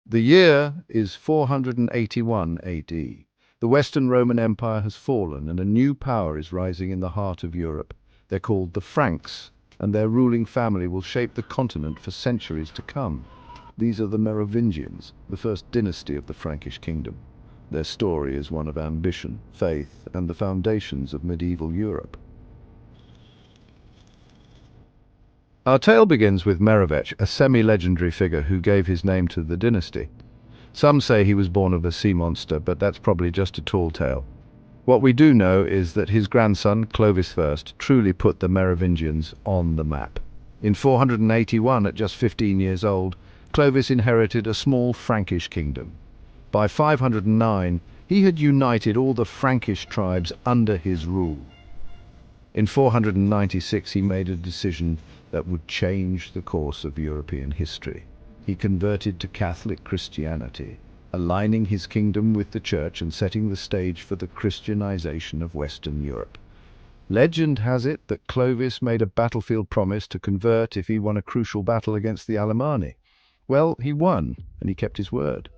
The year is 481 AD. The Western Roman Empire has fallen and a new power is rising in the heart of Europe. They're called the Franks, and their ruling family will shape the continent for centuries to come. These are the Merovingians, the first dynasty of the Frankish kingdom. Their story is one of ambition, faith, and the foundations of medieval Europe. Our tale begins with Merovech, a semi-legendary figure who gave his name to the dynasty. Some say he was born of a sea monster, but that's probably just a tall tale. What we do know is that his grandson, Clovis I, truly put the Merovingians on the map. In 481, at just 15 years old, Clovis inherited a small Frankish kingdom. By 509, he had united all the Frankish tribes under his rule. In 496, he made a decision that would change the course of European history. He converted to Catholic Christianity, aligning his kingdom with the Church and setting the stage for the Christianization of Western Europe. Legend has it that Clovis made a battlefield promise to convert if he won a crucial battle against the Alemanni. Well, he won, and he kept his word.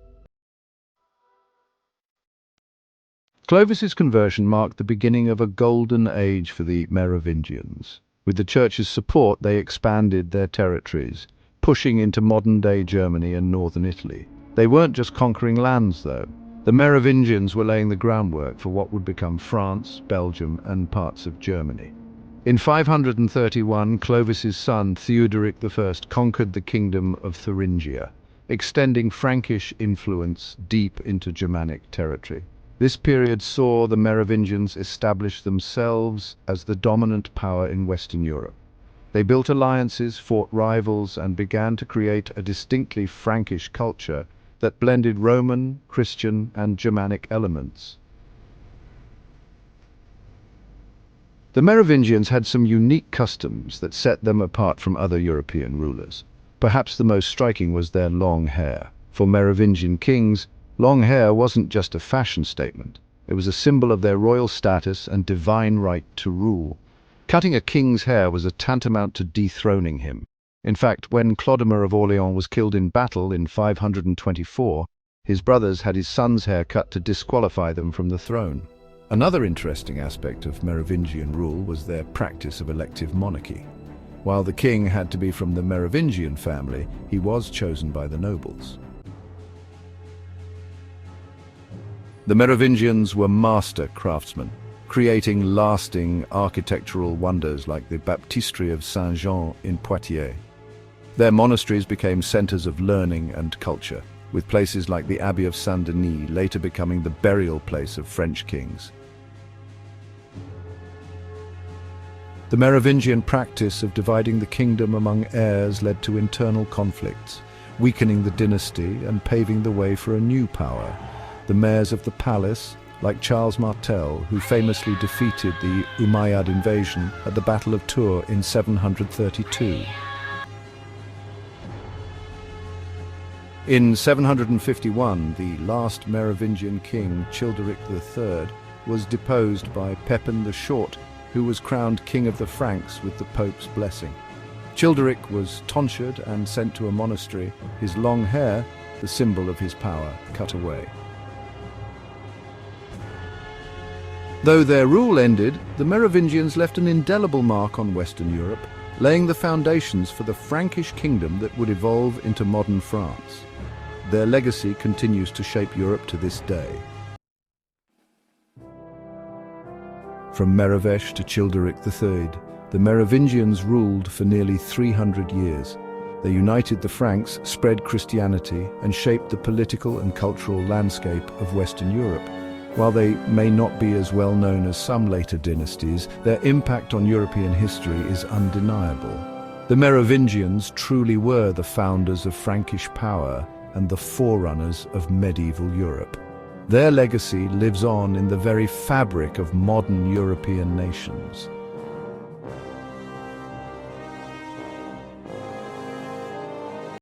Clovis's conversion marked the beginning of a golden age for the Merovingians. With the Church's support, they expanded their territories, pushing into modern-day Germany and northern Italy. They weren't just conquering lands, though. The Merovingians were laying the groundwork for what would become France, Belgium, and parts of Germany. In 531, Clovis's son, Theuderic I, conquered the kingdom of Thuringia, extending Frankish influence deep into Germanic territory. This period saw the Merovingians establish themselves as the dominant power in Western Europe. They built alliances, fought rivals, and began to create a distinctly Frankish culture that blended Roman, Christian, and Germanic elements. The Merovingians had some unique customs that set them apart from other European rulers. Perhaps the most striking was their long hair. For Merovingian kings, long hair wasn't just a fashion statement. It was a symbol of their royal status and divine right to rule. Cutting a king's hair was a tantamount to dethroning him. In fact, when Chlodomir of Orleans was killed in battle in 524, his brothers had his son's hair cut to disqualify them from the throne. Another interesting aspect of Merovingian rule was their practice of elective monarchy. While the king had to be from the Merovingian family, he was chosen by the nobles. The Merovingians were master craftsmen, creating lasting architectural wonders like the baptistery of Saint-Jean in Poitiers. Their monasteries became centers of learning and culture, with places like the Abbey of Saint-Denis later becoming the burial place of French kings. The Merovingian practice of dividing the kingdom among heirs led to internal conflicts, weakening the dynasty and paving the way for a new power. The mayors of the palace, like Charles Martel, who famously defeated the Umayyad invasion at the Battle of Tours in 732. In 751, the last Merovingian king, Childeric III, was deposed by Pepin the Short, who was crowned king of the Franks with the Pope's blessing. Childeric was tonsured and sent to a monastery, his long hair, the symbol of his power, cut away. Though their rule ended, the Merovingians left an indelible mark on Western Europe, laying the foundations for the Frankish kingdom that would evolve into modern France. Their legacy continues to shape Europe to this day. From Merovech to Childeric III, the Merovingians ruled for nearly 300 years. They united the Franks, spread Christianity, and shaped the political and cultural landscape of Western Europe. While they may not be as well known as some later dynasties, their impact on European history is undeniable. The Merovingians truly were the founders of Frankish power and the forerunners of medieval Europe. Their legacy lives on in the very fabric of modern European nations.